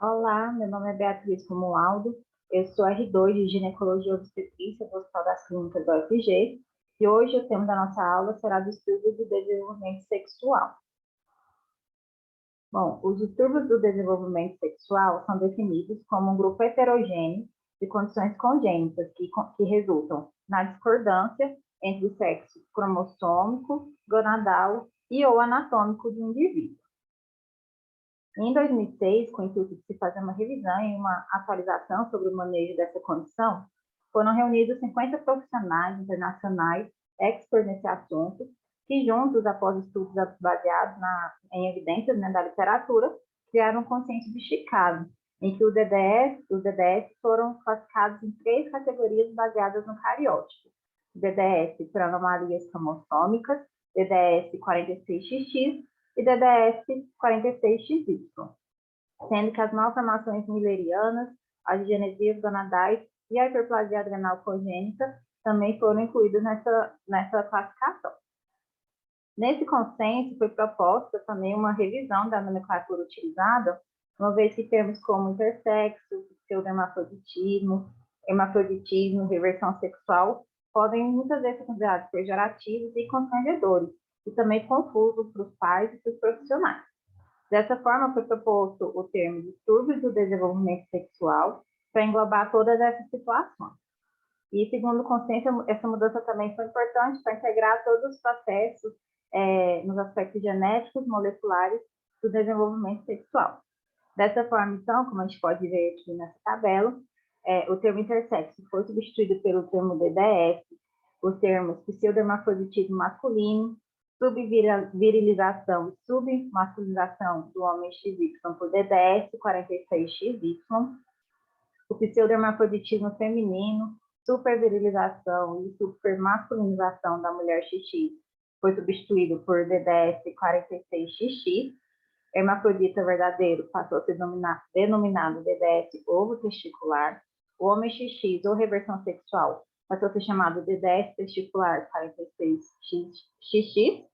Olá, meu nome é Beatriz Romualdo, eu sou R2 de Ginecologia e Obstetrícia do Hospital das Clínicas da UFG e hoje o tema da nossa aula será distúrbios do desenvolvimento sexual. Bom, os distúrbios do desenvolvimento sexual são definidos como um grupo heterogêneo de condições congênitas que resultam na discordância entre o sexo cromossômico, gonadal e ou anatômico do indivíduo. Em 2006, com o intuito de se fazer uma revisão e uma atualização sobre o manejo dessa condição, foram reunidos 50 profissionais internacionais experts nesse assunto, que juntos, após estudos baseados em evidências da literatura, criaram um consenso de Chicago, em que os DDS foram classificados em 3 categorias baseadas no cariótipo. DDS para anomalias cromossômicas, DDS 46XX e DDS 46XY, sendo que as malformações millerianas, as digenesias gonadais e a hiperplasia adrenal congênita também foram incluídas nessa classificação. Nesse consenso, foi proposta também uma revisão da nomenclatura utilizada, uma vez que termos como intersexo, pseudohermafroditismo, hermafroditismo, reversão sexual, podem muitas vezes ser considerados pejorativos e constrangedores, e também confusos para os pais e para os profissionais. Dessa forma, foi proposto o termo distúrbios do desenvolvimento sexual para englobar todas essas situações. E, segundo o consenso, essa mudança também foi importante para integrar todos os processos nos aspectos genéticos, moleculares do desenvolvimento sexual. Dessa forma, então, como a gente pode ver aqui nessa tabela, o termo intersexo foi substituído pelo termo DDS, os termos pseudohermafroditismo masculino, subvirilização e submasculinização do homem XY por DDS 46XY, o pseudohermafroditismo feminino, supervirilização e supermasculinização da mulher XX foi substituído por DDS 46XX, hermafrodita verdadeiro passou a ser denominado DDS ovo testicular, o homem XX ou reversão sexual passou a ser chamado DDS testicular 46XX,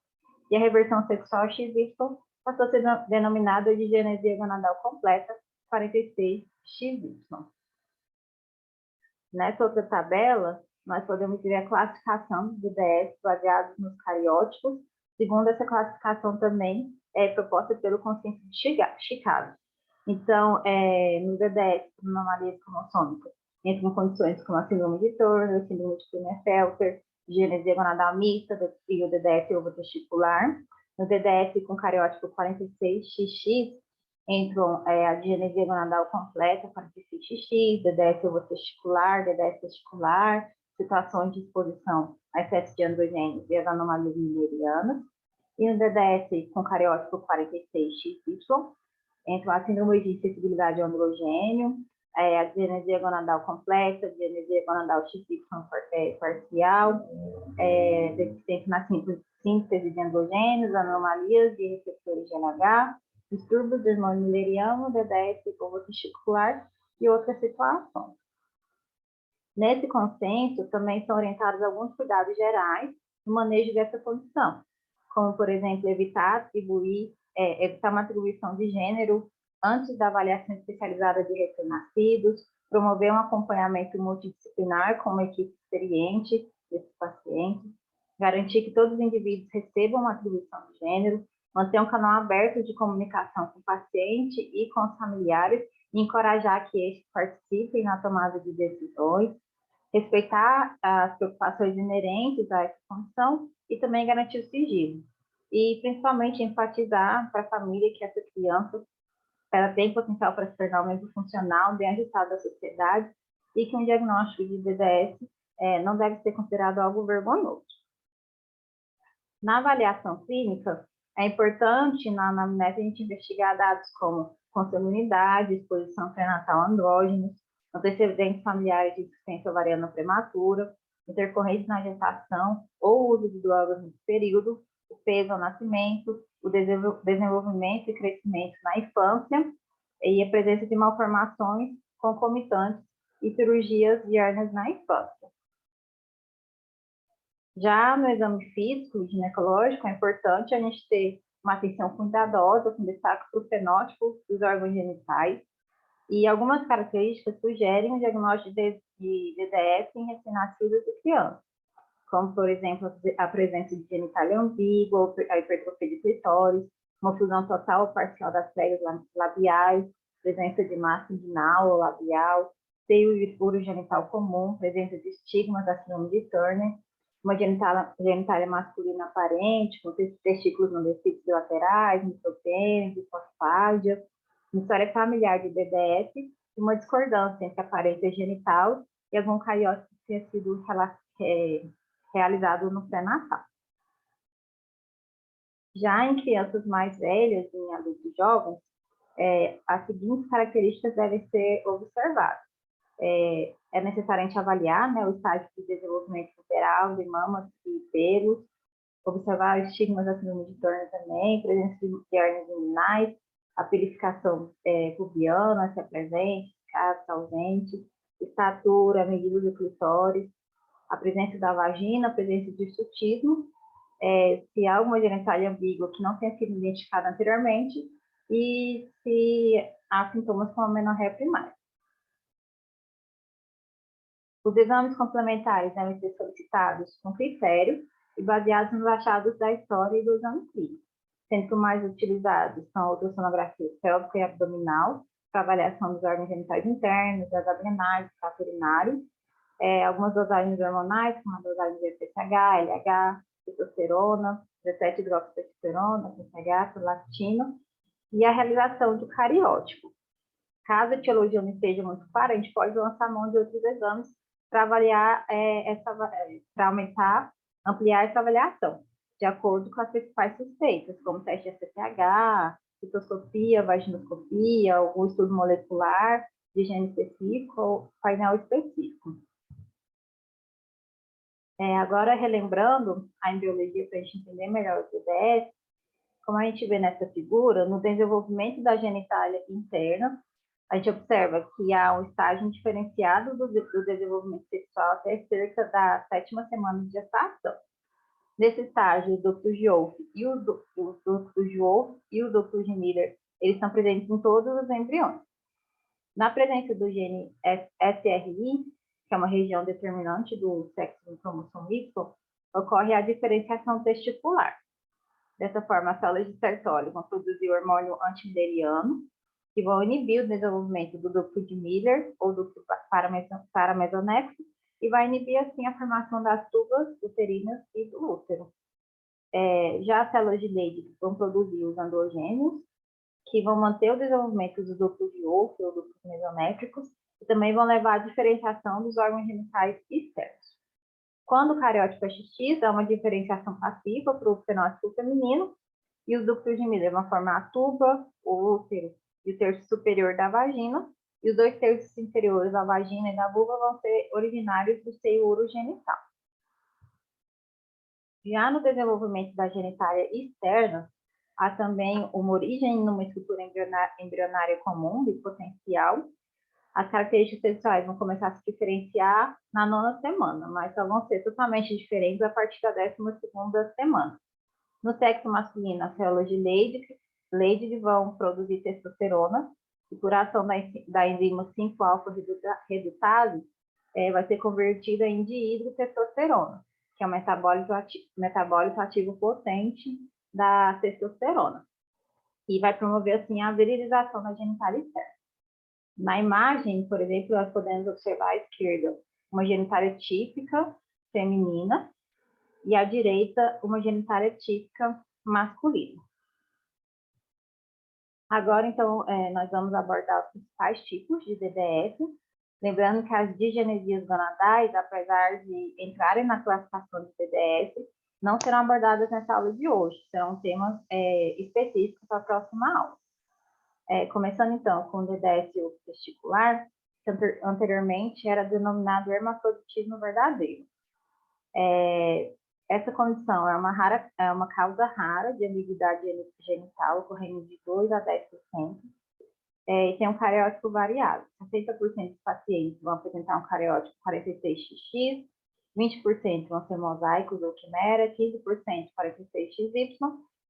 e a reversão sexual XY passou a ser denominada de digenesia gonadal completa 46XY. Nessa outra tabela, nós podemos ver a classificação dos DDS baseados nos cariótipos. Segundo essa classificação também é proposta pelo consenso de Chicago. Então, nos DDS, anomalias cromossômicas, entram condições como a síndrome de Turner, síndrome de Klinefelter, digenesia gonadal mista e o DDS ovotesticular. No DDS com cariótipo 46XX, entram a digenesia gonadal completa, 46XX, DDS ovotesticular, DDS testicular, situações de exposição a excesso de androgênios e as anomalias millerianas. E no DDS com cariótipo 46XY, entram a síndrome de insensibilidade ao androgênio, a digenesia gonadal completa, a digenesia gonadal XY parcial, deficiência na síntese de androgênios, anomalias de receptores de LH, distúrbios do hormônio milleriano, DDS ovotesticular e outras situações. Nesse consenso, também são orientados alguns cuidados gerais no manejo dessa condição, como, por exemplo, evitar uma atribuição de gênero antes da avaliação especializada de recém-nascidos, promover um acompanhamento multidisciplinar com uma equipe experiente desses pacientes, garantir que todos os indivíduos recebam uma atribuição de gênero, manter um canal aberto de comunicação com o paciente e com os familiares e encorajar que estes participem na tomada de decisões, respeitar as preocupações inerentes a essa condição e também garantir o sigilo. E, principalmente, enfatizar para a família que essa criança ela tem potencial para se tornar um membro funcional, bem ajustado da sociedade, e que um diagnóstico de DDS não deve ser considerado algo vergonhoso. Na avaliação clínica, é importante, na anamnese, a gente investigar dados como consanguinidade, exposição pré-natal a andrógenos, antecedentes familiares de insuficiência ovariana prematura, intercorrentes na gestação ou uso de drogas nesse período, o peso ao nascimento, o desenvolvimento e crescimento na infância e a presença de malformações concomitantes e cirurgias de hérnias na infância. Já no exame físico e ginecológico, é importante a gente ter uma atenção cuidadosa, com destaque para o fenótipo dos órgãos genitais, E algumas características sugerem o diagnóstico de DDS em recém-nascidos e crianças, como, por exemplo, a presença de genitália ambígua, a hipertrofia de clitóris, uma fusão total ou parcial das pregas labiais, presença de massa inguinal ou labial, seio urogenital comum, presença de estigmas da síndrome de Turner, uma genitália masculina aparente, com testículos não descidos laterais, micropênis, hiposfágia, uma história familiar de BDS e uma discordância entre a aparência genital e algum cariótipo que tenha sido realizado no pré-natal. Já em crianças mais velhas, em adultos jovens, as seguintes características devem ser observadas. É necessário a gente avaliar, né, o estágio de desenvolvimento puberal de mamas e pelos, observar estigmas da síndrome de Turner também, presença de hernias inguinais, a purificação pubiana, se é presente, caso ausente, estatura, medida do clitóris, a presença da vagina, a presença de hirsutismo, se há alguma genitália ambígua que não tenha sido identificada anteriormente e se há sintomas como a menorreia primária. Os exames complementares devem ser solicitados com critério e baseados nos achados da história e do exame clínico, sendo que os mais utilizados são a ultrassonografia pélvica e abdominal, para avaliação dos órgãos genitais internos, das adrenais, do trato urinário, algumas dosagens hormonais, como a dosagem de FSH, LH, testosterona, 17-hidroxitestosterona, FSH, prolactina, e a realização do cariótipo. Caso a etiologia não esteja muito clara, a gente pode lançar mão de outros exames para avaliar para aumentar, ampliar essa avaliação, de acordo com as principais suspeitas, como teste de FSH, citoscopia, vaginoscopia, algum estudo molecular de gene específico ou painel específico. Agora, relembrando a embriologia para a gente entender melhor o TDS, como a gente vê nessa figura, no desenvolvimento da genitália interna, a gente observa que há um estágio diferenciado do desenvolvimento sexual até cerca da 7ª semana de gestação. Nesse estágio, os ductos de Wolff e os ductos de Miller, eles estão presentes em todos os embriões. Na presença do gene SRI, que é uma região determinante do sexo do cromossomo Y, ocorre a diferenciação testicular. Dessa forma, as células de Sertoli vão produzir o hormônio antimilleriano, que vão inibir o desenvolvimento do ducto de Miller, ou ducto paramesonexo, e vai inibir, assim, a formação das tubas uterinas e do útero. Já as células de Leydig vão produzir os androgênios, que vão manter o desenvolvimento dos ductos de Wolff, ou ductos mesométricos, e também vão levar à diferenciação dos órgãos genitais externos. Quando o cariótipo é XX, há uma diferenciação passiva para o fenótipo feminino, e os ductos de Miller vão formar a tuba, o útero e o terço superior da vagina, e os 2 terços inferiores da vagina e da vulva vão ser originários do seio urogenital. Já no desenvolvimento da genitália externa, há também uma origem numa estrutura embrionária comum, bipotencial. As características sexuais vão começar a se diferenciar na 9ª semana, mas só vão ser totalmente diferentes a partir da 12ª semana. No sexo masculino, as células de Leydig vão produzir testosterona, e por ação da enzima 5-alfa-redutase, vai ser convertida em dihidrotestosterona, que é um metabólito ativo potente da testosterona, e vai promover, assim, a virilização da genitália externa. Na imagem, por exemplo, nós podemos observar à esquerda uma genitália típica feminina e à direita uma genitália típica masculina. Agora, então, nós vamos abordar os principais tipos de DDS, lembrando que as digenesias gonadais, apesar de entrarem na classificação de DDS, não serão abordadas nessa aula de hoje, serão temas específicos para a próxima aula. Começando, então, com o DDS testicular, que anteriormente era denominado hermafroditismo verdadeiro. Essa condição é uma causa rara de ambiguidade genital, ocorrendo de 2 a 10%, e tem um cariótipo variável. 60% dos pacientes vão apresentar um cariótipo 46XX, 20% vão ser mosaicos ou quimera, 15% 46XY,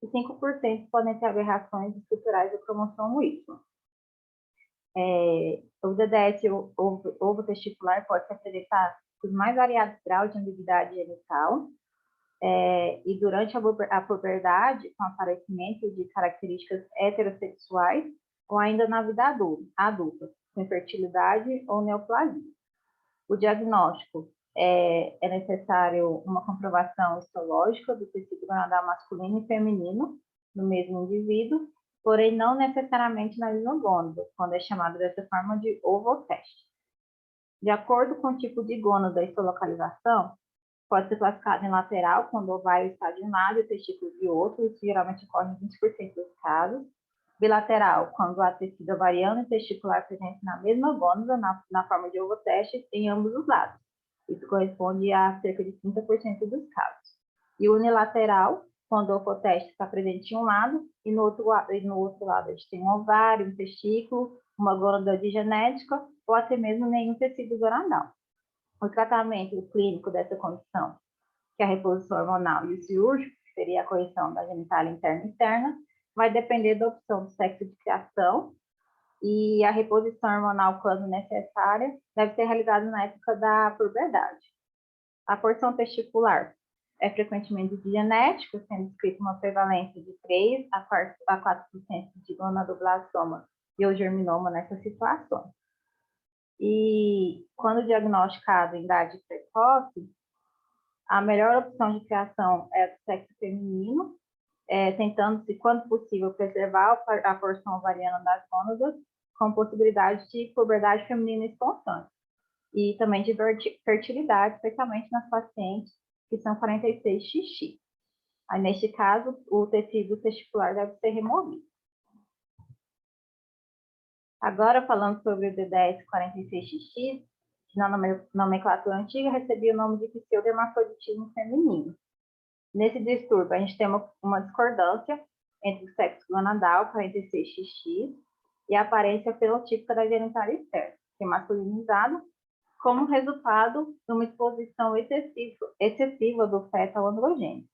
e 5% podem ter aberrações estruturais do cromossomo Y. O DDS ovo testicular pode se apresentar os mais variados graus de ambiguidade genital, e durante a puberdade, com aparecimento de características heterossexuais, ou ainda na vida adulta, com infertilidade ou neoplasia. O diagnóstico é necessário uma comprovação histológica do tecido gonadal masculino e feminino no mesmo indivíduo, porém não necessariamente na mesma gônada, quando é chamado dessa forma de ovoteste. De acordo com o tipo de gônada e sua localização, pode ser classificado em lateral, quando o ovário está de um lado e o testículo de outro, isso geralmente ocorre em 20% dos casos. Bilateral, quando há tecido ovariano e testicular presente na mesma gônada, na forma de ovoteste, em ambos os lados. Isso corresponde a cerca de 30% dos casos. E unilateral, quando o ovoteste está presente em um lado e no outro lado a gente tem um ovário, um testículo, uma gônada digenética ou até mesmo nenhum tecido gonadal. O tratamento clínico dessa condição, que é a reposição hormonal, e o cirúrgico, que seria a correção da genitália interna e externa, vai depender da opção do sexo de criação, e a reposição hormonal, quando necessária, deve ser realizada na época da puberdade. A porção testicular é frequentemente genética, sendo descrita uma prevalência de 3 a 4% de gonadoblastoma e ou germinoma nessas situações. E quando diagnosticado em idade precoce, a melhor opção de criação é a do sexo feminino, tentando-se, quando possível, preservar a porção ovariana das gônadas, com possibilidade de puberdade feminina espontânea. E também de fertilidade, especialmente nas pacientes que são 46XX. Aí, neste caso, o tecido testicular deve ser removido. Agora, falando sobre o DDS 46XX, que na nomenclatura antiga recebia o nome de pseudohermafroditismo feminino. Nesse distúrbio, a gente tem uma discordância entre o sexo gonadal, 46XX, e a aparência fenotípica da genitália externa, que é masculinizada, como resultado de uma exposição excessiva do feto ao androgênio.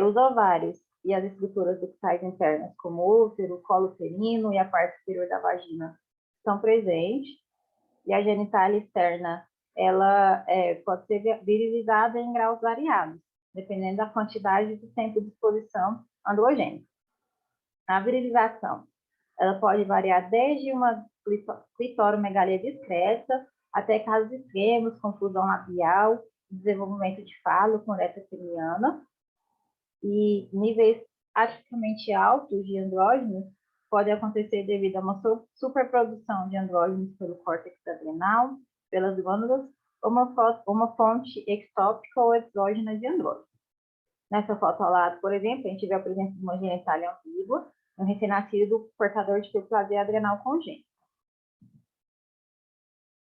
Os ovários e as estruturas ductais internas, como o útero, o colo uterino e a parte superior da vagina, estão presentes, e a genitália externa ela pode ser virilizada em graus variados, dependendo da quantidade de tempo de exposição androgênica. A virilização ela pode variar desde uma clitoromegalia discreta até casos extremos, confusão labial, desenvolvimento de falo com uretra peniana, e níveis atipicamente altos de andrógenos podem acontecer devido a uma superprodução de andrógenos pelo córtex adrenal, pelas glândulas, ou uma fonte ectópica ou exógena de andrógenos. Nessa foto ao lado, por exemplo, a gente vê a presença de uma genitália ambígua, um recém-nascido portador de hiperplasia adrenal congênita.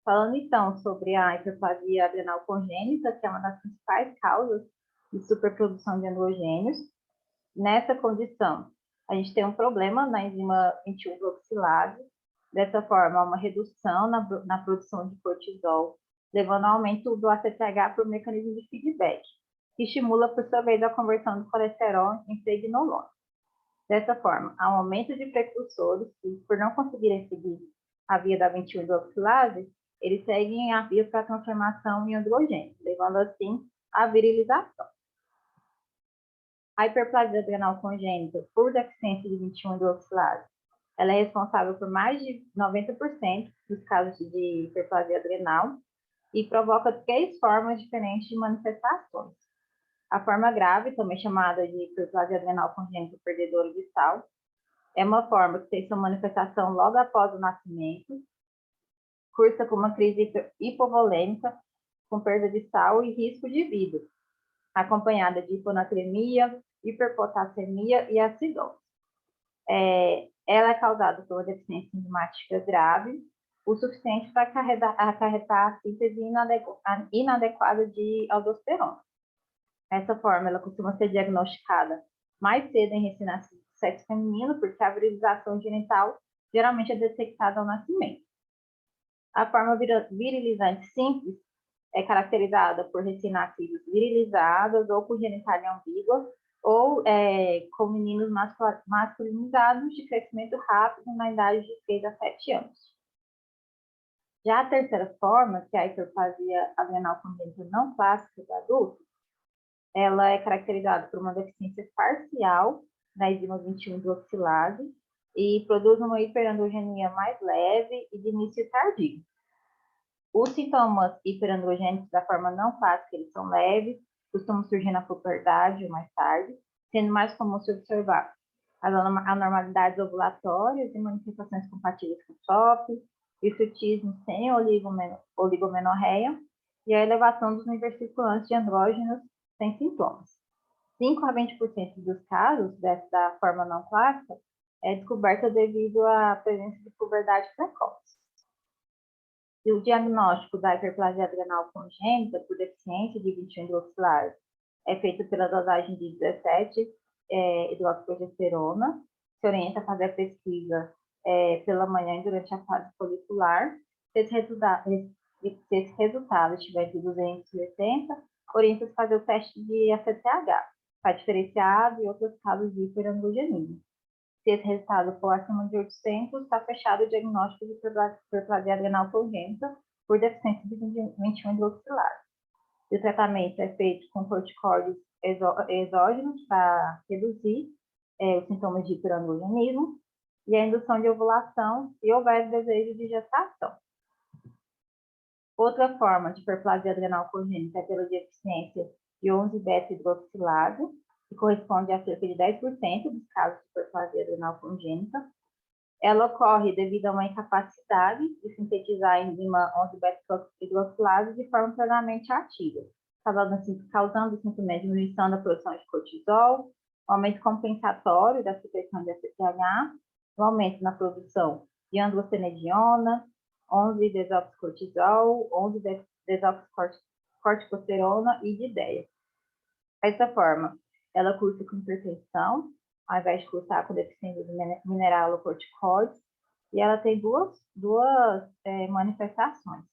Falando então sobre a hiperplasia adrenal congênita, que é uma das principais causas de superprodução de androgênios, nessa condição, a gente tem um problema na enzima 21-hidroxilase, dessa forma, uma redução na produção de cortisol, levando ao aumento do ACTH por mecanismo de feedback, que estimula, por sua vez, a conversão do colesterol em pregnolona. Dessa forma, há um aumento de precursores que, por não conseguirem seguir a via da 21-hidroxilase, eles seguem a via para a transformação em androgênio, levando assim à virilização. A hiperplasia adrenal congênita, por deficiência de 21-hidroxilase, ela é responsável por mais de 90% dos casos de hiperplasia adrenal e provoca 3 formas diferentes de manifestações. A forma grave, também chamada de hiperplasia adrenal congênita perdedora de sal, é uma forma que tem sua manifestação logo após o nascimento, cursa com uma crise hipovolêmica, com perda de sal e risco de vida, acompanhada de hiponatremia, hiperpotassemia e acidose. Ela é causada por uma deficiência enzimática grave, o suficiente para acarretar a síntese inadequada de aldosterona. Essa forma, ela costuma ser diagnosticada mais cedo em recém-nascido do sexo feminino, porque a virilização genital geralmente é detectada ao nascimento. A forma virilizante simples é caracterizada por recém-nascidos virilizados ou com genitália ambígua, ou com meninos masculinizados de crescimento rápido na idade de 6 a 7 anos. Já a terceira forma, que é a hiperplasia adrenal congênita não clássica do adulto, ela é caracterizada por uma deficiência parcial na enzima 21-hidroxilase e produz uma hiperandrogenia mais leve e de início tardio. Os sintomas hiperandrogênicos da forma não clássica, eles são leves, costumam surgir na puberdade ou mais tarde, sendo mais comum se observar as anormalidades ovulatórias e manifestações compatíveis com TOP, hirsutismo sem oligomenorreia e a elevação dos níveis circulantes de andrógenos sem sintomas. 5 a 20% dos casos dessa forma não clássica é descoberta devido à presença de puberdade precoce. E o diagnóstico da hiperplasia adrenal congênita por deficiência de 21-hidroxilase é feito pela dosagem de 17 hidroxiprogesterona. Se orienta a fazer a pesquisa pela manhã e durante a fase folicular. Se esse resultado estiver entre 280, orienta-se fazer o teste de ACTH, para diferenciar de outros casos de hiperandrogenia. Se esse resultado for acima de 800, está fechado o diagnóstico de hiperplasia adrenal congênita por deficiência de 21-hidroxilase. E o tratamento é feito com corticoides exógenos para reduzir os sintomas de hiperandrogenismo e a indução de ovulação se houver desejo de gestação. Outra forma de hiperplasia adrenal congênita é pela deficiência de 11-beta-hidroxilase, que corresponde a cerca de 10% dos casos de hiperplasia adrenal congênita. Ela ocorre devido a uma incapacidade de sintetizar a enzima 11-beta-hidroxilase de forma plenamente ativa, causando sintomas de diminuição da produção de cortisol, um aumento compensatório da secreção de ACTH, um aumento na produção de androstenediona, 11-desoxcortisol, 11-desoxcorticosterona e de IDEA. Dessa forma, ela cursa com hipertensão, ao invés de cursar com deficiência de mineralocorticoides, e ela tem duas manifestações.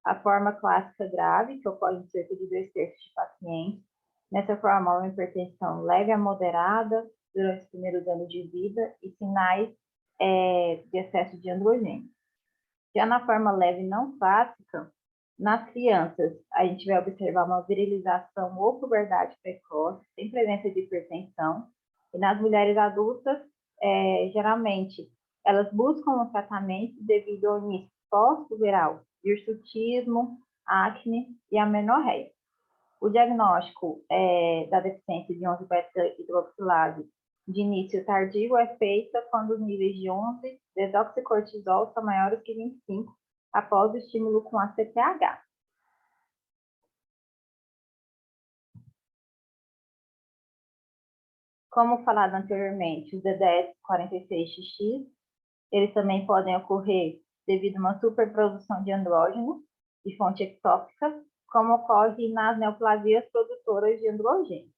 A forma clássica grave, que ocorre em cerca de 2/3 de pacientes. Nessa forma, uma hipertensão leve a moderada durante os primeiros anos de vida e sinais de excesso de androgênio. Já na forma leve não clássica, nas crianças, a gente vai observar uma virilização ou puberdade precoce, sem presença de hipertensão. E nas mulheres adultas, geralmente, elas buscam um tratamento devido ao início pós-puberal, hirsutismo, acne e amenorreia. O diagnóstico da deficiência de 11-beta-hidroxilase de início tardio é feita quando os níveis de 11-desoxicortisol são maiores que 25 após o estímulo com ACTH. Como falado anteriormente, os DDS46XX, eles também podem ocorrer devido a uma superprodução de andrógeno de fonte ectópica, como ocorre nas neoplasias produtoras de androgênio.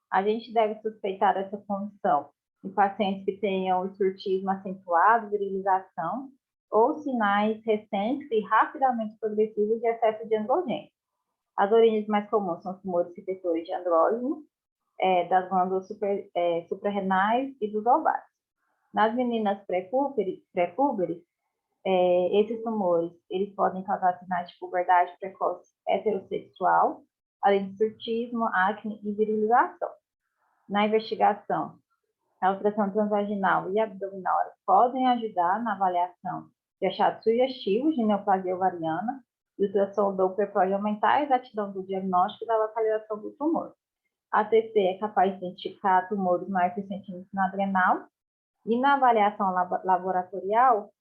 A gente deve suspeitar essa condição em pacientes que tenham hirsutismo acentuado, virilização, ou sinais recentes e rapidamente progressivos de excesso de androgênio. As origens mais comuns são os tumores secretores de andrógeno, das glândulas suprarrenais e dos ovários. Nas meninas pré-púberes, esses tumores eles podem causar sinais de puberdade precoce heterossexual, além de hirsutismo, acne e virilização. Na investigação, a ultrassom transvaginal e abdominal podem ajudar na avaliação de achados sugestivos de neoplasia ovariana, e o ultrassom Doppler pode aumentar a exatidão do diagnóstico da localização do tumor. A TC é capaz de identificar tumores mais recentemente na adrenal, e na avaliação laboratorial,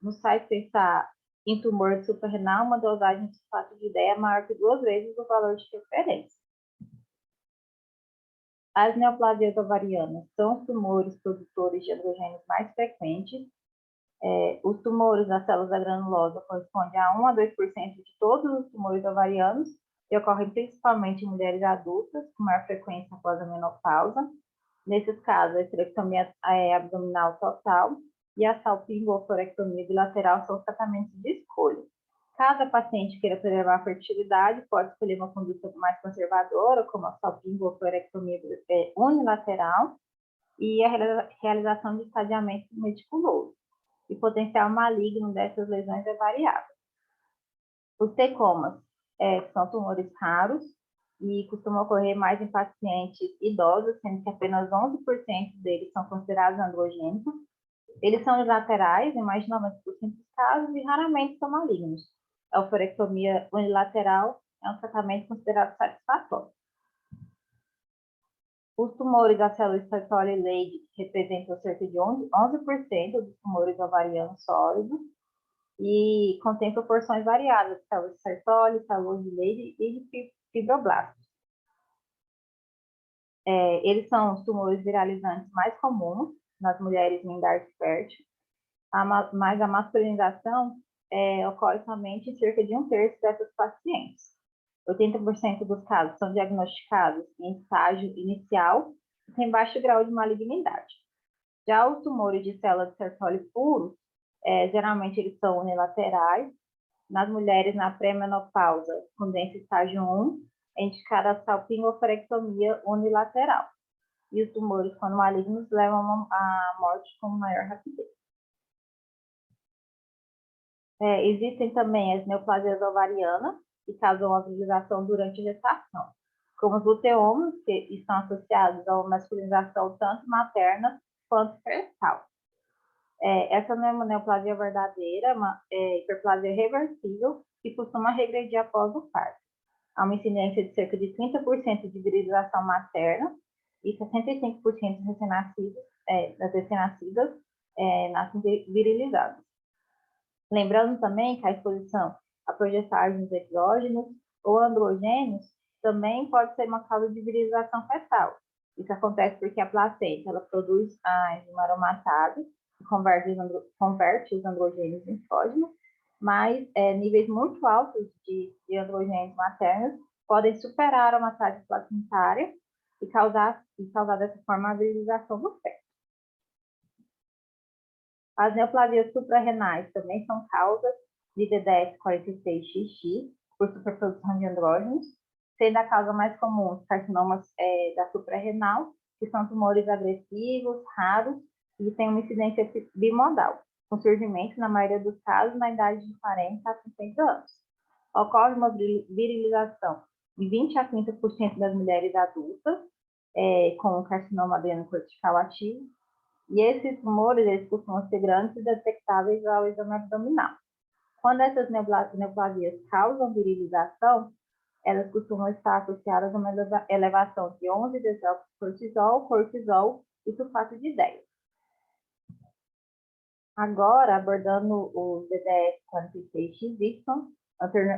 no site pensar em tumor suprarrenal, uma dosagem de sulfato de IDEA maior que 2 vezes o valor de referência. As neoplasias ovarianas são os tumores produtores de androgênios mais frequentes. Os tumores nas células da granulosa correspondem a 1 a 2% de todos os tumores ovarianos e ocorrem principalmente em mulheres adultas, com maior frequência após a menopausa. Nesses casos, a esterectomia abdominal total e a salpingo ou florectomia bilateral são os tratamentos de escolha. Caso a paciente queira preservar a fertilidade, pode escolher uma conduta mais conservadora, como a salpingo-oophorectomia unilateral e a realização de estadiamento meticuloso. O potencial maligno dessas lesões é variável. Os tecomas são tumores raros e costumam ocorrer mais em pacientes idosos, sendo que apenas 11% deles são considerados androgênicos. Eles são unilaterais em mais de 90% dos casos e raramente são malignos. A oophorectomia unilateral é um tratamento considerado satisfatório. Os tumores da célula estertole Leydig representam cerca de 11% dos tumores ovarianos sólidos e contém proporções variadas de células estertole, células de Leydig e de fibroblastos. Eles são os tumores viralizantes mais comuns nas mulheres em idade fértil, mas a masculinização ocorre somente em cerca de 1/3 dessas pacientes. 80% dos casos são diagnosticados em estágio inicial e têm baixo grau de malignidade. Já os tumores de células de Sertoli puros, geralmente eles são unilaterais. Nas mulheres na pré-menopausa, com doença estágio 1, é indicada a salpingo-oophorectomia unilateral. E os tumores, quando malignos, levam à morte com maior rapidez. Existem também as neoplasias ovarianas, que causam a virilização durante a gestação, como os luteomas, que estão associados a uma masculinização tanto materna quanto fetal. Essa não é uma neoplasia verdadeira, uma hiperplasia reversível, que costuma regredir após o parto. Há uma incidência de cerca de 30% de virilização materna e 65% das recém-nascidas nascem virilizadas. Lembrando também que a exposição a progestágenos exógenos ou androgênios também pode ser uma causa de virilização fetal. Isso acontece porque a placenta ela produz a enzima aromatase, que converte os androgênios em exógenos, mas níveis muito altos de androgênios maternos podem superar a aromatase placentária e causar dessa forma a virilização do feto. As neoplasias suprarrenais também são causas de DDS46XX, por superprodução de andrógenos, sendo a causa mais comum os carcinomas da suprarrenal, que são tumores agressivos, raros e têm uma incidência bimodal, com surgimento, na maioria dos casos, na idade de 40 a 50 anos. Ocorre uma virilização em 20 a 30% das mulheres adultas, com o carcinoma adrenocortical ativo, e esses tumores eles costumam ser grandes e detectáveis ao exame abdominal. Quando essas neoplasias causam virilização, elas costumam estar associadas a uma elevação de 11-desoxcortisol, e sulfato de idéia. Agora, abordando os DDS46XY,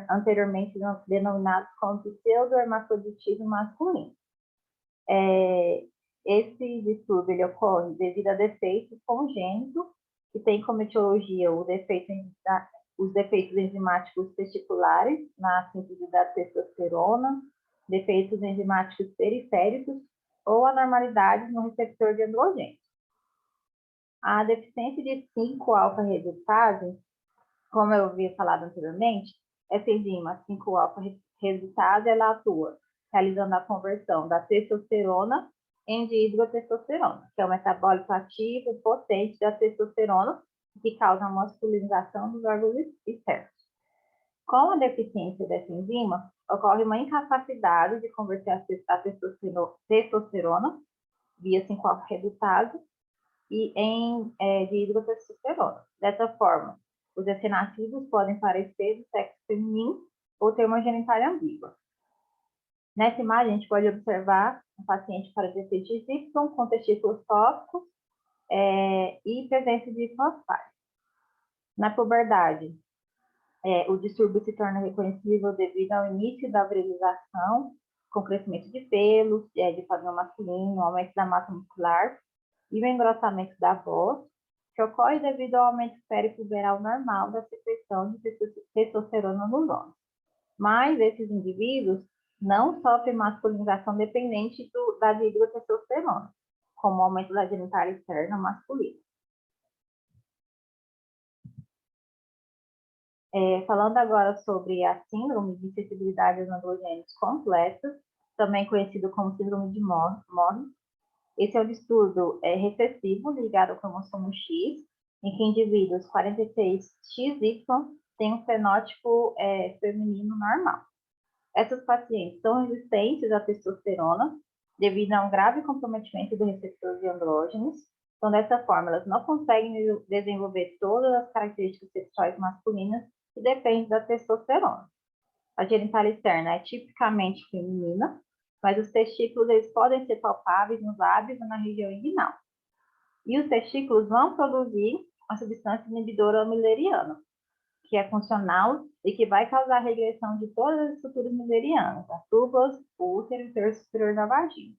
anteriormente denominados como pseudohermafroditismo masculino. Esse distúrbio ele ocorre devido a defeitos congênitos, que tem como etiologia os defeitos enzimáticos testiculares na síntese da testosterona, defeitos enzimáticos periféricos ou anormalidades no receptor de androgênios. A deficiência de 5-alfa-redutase, como eu havia falado anteriormente, essa enzima 5-alfa-redutase ela atua realizando a conversão da testosterona em dihidrotestosterona, que é o metabólito ativo potente da testosterona, que causa a masculinização dos órgãos externos. Com a deficiência dessa enzima, ocorre uma incapacidade de converter a testosterona via 5-alfa-redutase e em dihidrotestosterona. Dessa forma, os recém-nascidos podem parecer do sexo feminino ou ter uma genitália ambígua. Nessa imagem, a gente pode observar um paciente para DCXY com testículos tópicos e presença de fosfários. Na puberdade, o distúrbio se torna reconhecível devido ao início da virilização, com crescimento de pelos, de padrão masculino, aumento da massa muscular e o engrossamento da voz, que ocorre devido ao aumento peripuberal normal da secreção de testosterona nos homens. Mas esses indivíduos não sofrem masculinização dependente da dihidrotestosterona, como o aumento da genitália externa masculina. Falando agora sobre a síndrome de insensibilidade aos androgênios completa, também conhecido como síndrome de Morris. Esse é um distúrbio recessivo ligado ao cromossomo X, em que indivíduos 46XY têm um fenótipo feminino normal. Essas pacientes são resistentes à testosterona devido a um grave comprometimento do receptor de andrógenos. Então, dessa forma, elas não conseguem desenvolver todas as características sexuais masculinas que dependem da testosterona. A genitália externa é tipicamente feminina, mas os testículos eles podem ser palpáveis nos lábios ou na região inguinal. E os testículos vão produzir a substância inibidora mülleriana, que é funcional e que vai causar a regressão de todas as estruturas müllerianas, as tubas, o útero e o terço superior da vagina.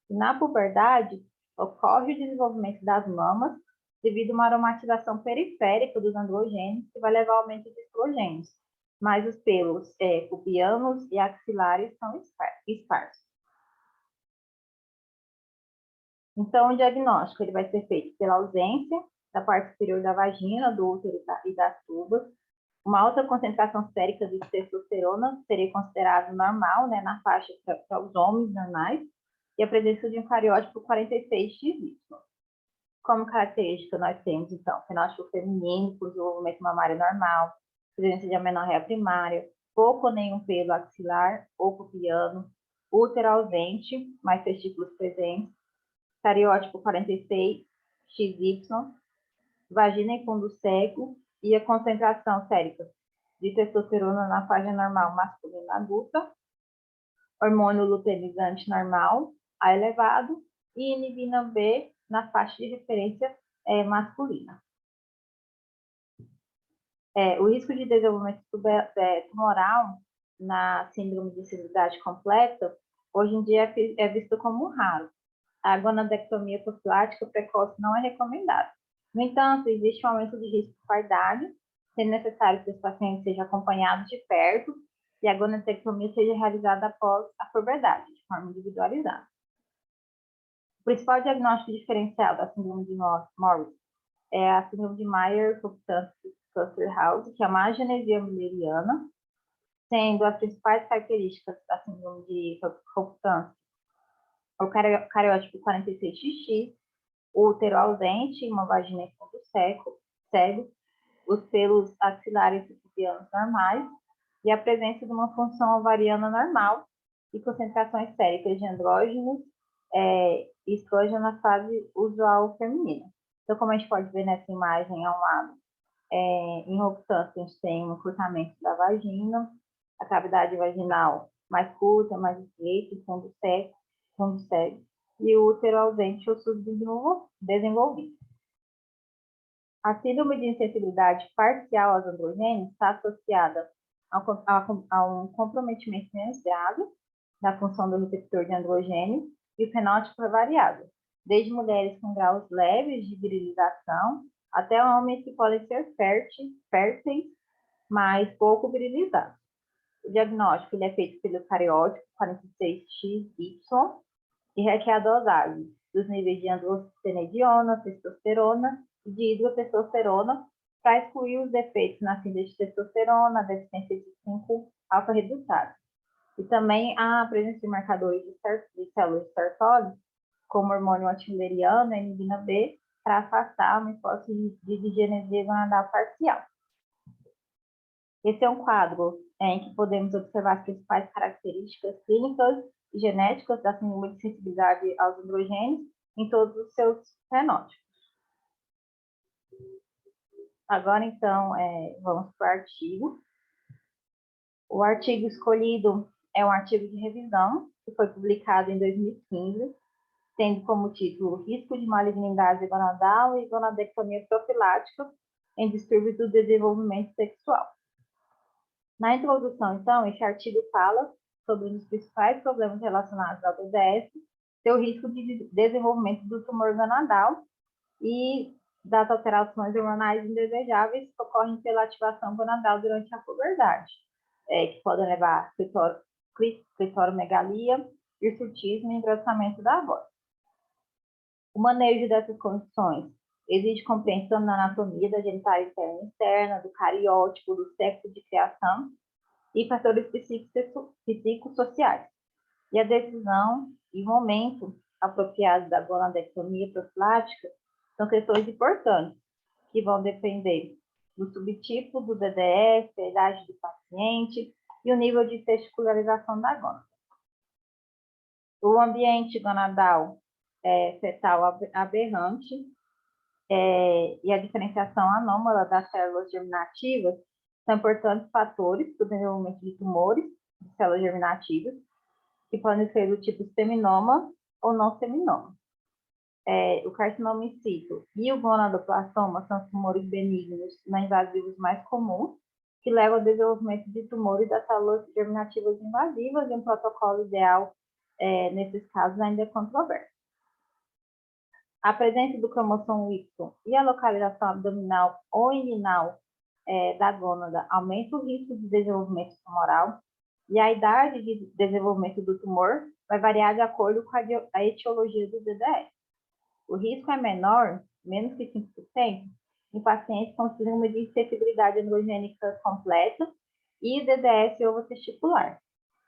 E na puberdade, ocorre o desenvolvimento das mamas devido a uma aromatização periférica dos androgênios que vai levar ao aumento dos estrogênios, mas os pelos pubianos e axilares são esparsos. Então, o diagnóstico ele vai ser feito pela ausência da parte superior da vagina, do útero e das tubas. Uma alta concentração sérica de testosterona seria considerado normal, né, na faixa para os homens normais, e a presença de um cariótipo 46XY. Como característica, nós temos, então, fenótipo feminino, com desenvolvimento mamário normal, presença de amenorreia primária, pouco ou nenhum pelo axilar ou pubiano, útero ausente, mais testículos presentes, cariótipo 46XY, vagina em fundo seco e a concentração sérica de testosterona na faixa normal masculina adulta, hormônio luteinizante normal, A elevado, e inibina B na faixa de referência masculina. O risco de desenvolvimento tumoral na síndrome de insensibilidade completa, hoje em dia é visto como raro. A gonadectomia profilática precoce não é recomendada. No entanto, existe um aumento de risco por idade, sendo necessário que os pacientes sejam acompanhados de perto e a gonadectomia seja realizada após a puberdade, de forma individualizada. O principal diagnóstico diferencial da síndrome de Morris é a síndrome de Mayer-Cluster-House, que é uma agenesia mülleriana, sendo as principais características da síndrome de Rokitansky o cariótipo 46XX, o útero ausente, uma vagina em fundo cego, os pelos axilares e pubianos normais e a presença de uma função ovariana normal e concentrações séricas de andrógenos e estrógeno na fase usual feminina. Então, como a gente pode ver nessa imagem ao lado, em Rokitansky a gente tem um encurtamento da vagina, a cavidade vaginal mais curta, mais estreita, fundo cego, e o útero ausente ou subdesenvolvido. A síndrome de insensibilidade parcial aos androgênios está associada a um comprometimento menos grave da função do receptor de androgênio e o fenótipo é variável, desde mulheres com graus leves de virilização até homens que podem ser férteis, mas pouco virilizados. O diagnóstico ele é feito pelo cariótipo 46XY e requer a dosagem dos níveis de androstenediona, testosterona e de hidrotestosterona para excluir os defeitos na síntese de testosterona, deficiência de 5-alfa-redutase. E também a presença de marcadores de células de Sertoli, como hormônio antimülleriano e inibina B, para afastar uma hipótese de digenesia gonadal parcial. Esse é um quadro em que podemos observar as principais características clínicas e genéticas da síndrome de sensibilidade aos androgênios em todos os seus fenótipos. Agora, então, vamos para o artigo. O artigo escolhido é um artigo de revisão, que foi publicado em 2015, tendo como título Risco de malignidade gonadal e gonadectomia profilática em distúrbios do desenvolvimento sexual. Na introdução, então, este artigo fala sobre os principais problemas relacionados ao DDS, seu risco de desenvolvimento do tumor gonadal e das alterações hormonais indesejáveis que ocorrem pela ativação gonadal durante a puberdade, que podem levar a clitoromegalia, hirsutismo e engrossamento da voz. O manejo dessas condições Existe compreensão na anatomia da genitália interna e externa, do cariótipo, do sexo de criação e fatores psicossociais. E a decisão e o momento apropriado da gonadectomia profilática são questões importantes, que vão depender do subtipo do DDS, a idade do paciente e o nível de testicularização da gônada. O ambiente gonadal fetal aberrante e a diferenciação anômala das células germinativas são importantes fatores para o desenvolvimento de tumores de células germinativas, que podem ser do tipo seminoma ou não seminoma. O carcinoma in situ e o gonadoblastoma são tumores benignos não invasivos mais comuns, que levam ao desenvolvimento de tumores das células germinativas invasivas, e um protocolo ideal nesses casos ainda é controverso. A presença do cromossomo Y e a localização abdominal ou inguinal da gônada aumenta o risco de desenvolvimento tumoral, e a idade de desenvolvimento do tumor vai variar de acordo com a etiologia do DDS. O risco é menor, menos que 5%, em pacientes com síndrome de insensibilidade androgênica completa e DDS ovotesticular.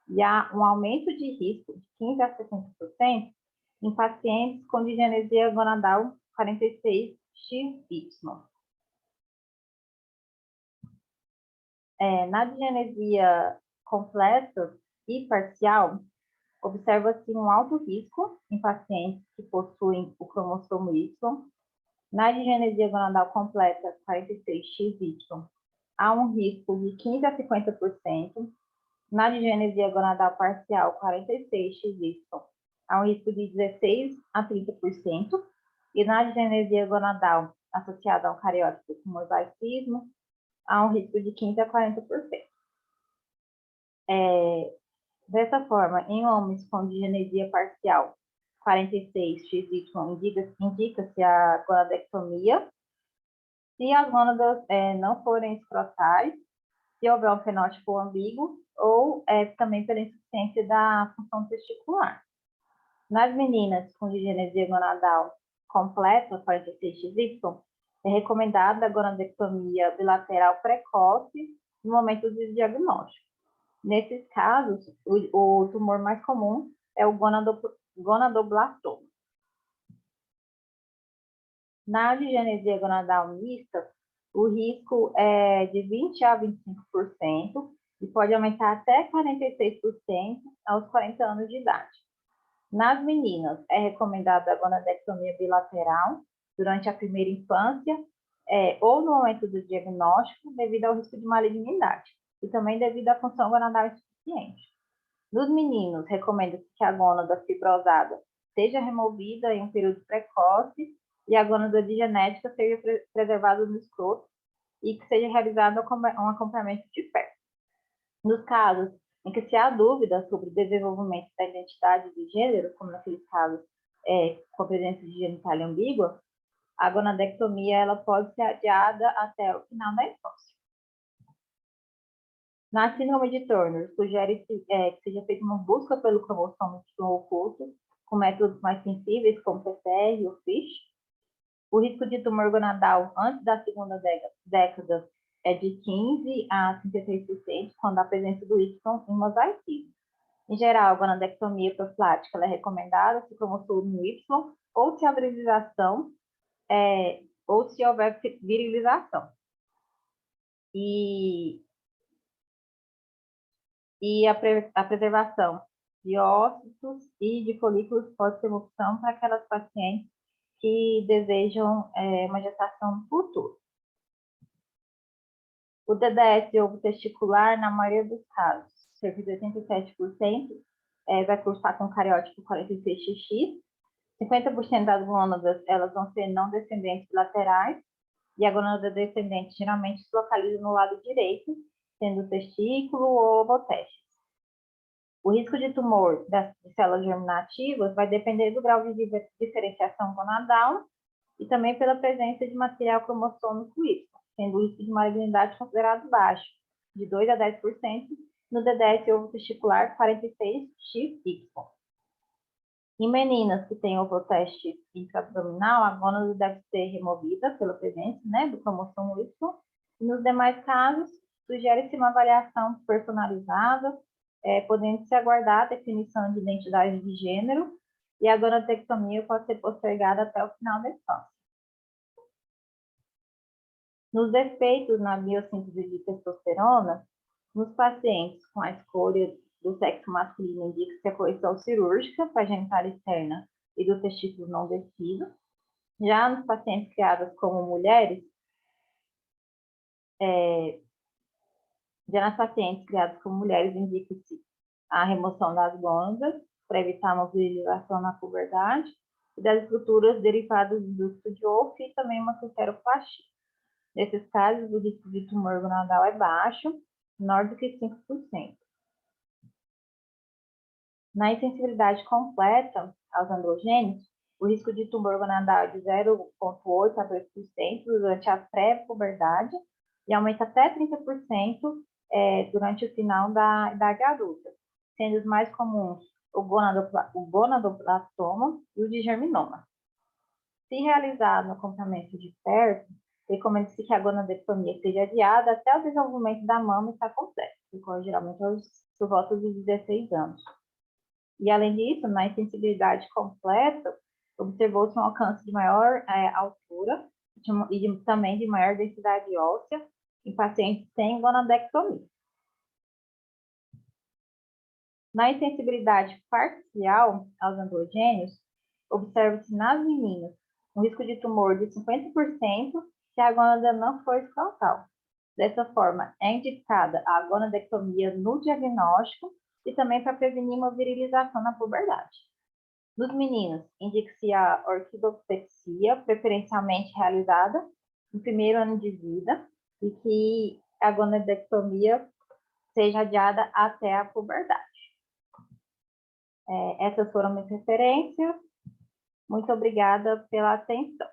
E há um aumento de risco de 15% a 60% em pacientes com digenesia gonadal 46XY. Na digenesia completa e parcial, observa-se um alto risco em pacientes que possuem o cromossomo Y. Na digenesia gonadal completa 46XY, há um risco de 15% a 50%. Na digenesia gonadal parcial 46XY, há um risco de 16% a 30%. E na digenesia gonadal associada ao cariótipo com mosaicismo, há um risco de 15% a 40%. Dessa forma, em homens com digenesia parcial 46XY, indica-se a gonadectomia. Se as gônadas não forem escrotais, se houver um fenótipo ambíguo, ou também pela insuficiência da função testicular. Nas meninas com digenesia gonadal completa, 46XY, é recomendada a gonadectomia bilateral precoce no momento do diagnóstico. Nesses casos, o tumor mais comum é o gonadoblastoma. Na digenesia gonadal mista, o risco é de 20% a 25% e pode aumentar até 46% aos 40 anos de idade. Nas meninas, é recomendada a gonadectomia bilateral durante a primeira infância ou no momento do diagnóstico, devido ao risco de malignidade e também devido à função gonadal insuficiente. Nos meninos, recomenda-se que a gônada fibrosada seja removida em um período precoce e a gônada digenética seja preservada no escroto e que seja realizado um acompanhamento de perto. Nos casos em que se há dúvida sobre o desenvolvimento da identidade de gênero, como naqueles casos com a presença de genitália ambígua, a gonadectomia ela pode ser adiada até o final da infância. Na síndrome de Turner, sugere-se que seja feita uma busca pelo cromossomo oculto, com métodos mais sensíveis, como PCR ou FISH. O risco de tumor gonadal antes da segunda década é de 15% a 33%, quando há presença do Y em mosaicismo. Em geral, a gonadectomia profilática é recomendada se o cromossomo Y ou se a virilização ou se houver virilização. E a preservação de ócitos e de folículos pode ser uma opção para aquelas pacientes que desejam uma gestação no futuro. O DDS ovotesticular, na maioria dos casos, cerca de 87%, vai cursar com cariótipo 46XX. 50% das gônadas elas vão ser não descendentes laterais, e a gônada descendente geralmente se localiza no lado direito, sendo o testículo ou ovoteste. O risco de tumor de células germinativas vai depender do grau de diferenciação gonadal e também pela presença de material cromossômico Y, sendo o risco de malignidade considerado baixo, de 2% a 10%, no DDS ovotesticular 46XY. Em meninas que têm ovoteste intraabdominal, a gônada deve ser removida pela presença, né, do cromossomo Y. E nos demais casos, sugere-se uma avaliação personalizada, podendo-se aguardar a definição de identidade de gênero, e a gonadectomia pode ser postergada até o final da infância. Nos efeitos na biossíntese de testosterona, nos pacientes com a escolha do sexo masculino, indica-se a correção cirúrgica para a genitália externa e do testículo não descido. Já nos pacientes criadas como mulheres, indica-se a remoção das gônadas para evitar a mobilização na puberdade e das estruturas derivadas do ducto de Wolff e também uma cliteroplastia. Nesses casos, o risco de tumor gonadal é baixo, menor do que 5%. Na insensibilidade completa aos androgênios, o risco de tumor gonadal é de 0,8% a 2% durante a pré-puberdade e aumenta até 30% durante o final da idade adulta, sendo os mais comuns o gonadoblastoma e o digerminoma. Se realizado no acompanhamento de perto, recomenda-se que a gonadectomia seja adiada até o desenvolvimento da mama estar completo, que ocorre geralmente por volta dos 16 anos. E, além disso, na insensibilidade completa, observou-se um alcance de maior altura e também de maior densidade óssea em pacientes sem gonadectomia. Na insensibilidade parcial aos androgênios, observa-se nas meninas um risco de tumor de 50% se a gônada não for escrotal. Dessa forma, é indicada a gonadectomia no diagnóstico e também para prevenir uma virilização na puberdade. Nos meninos, indica-se a orquidopexia, preferencialmente realizada no primeiro ano de vida, e que a gonadectomia seja adiada até a puberdade. Essas foram minhas referências. Muito obrigada pela atenção.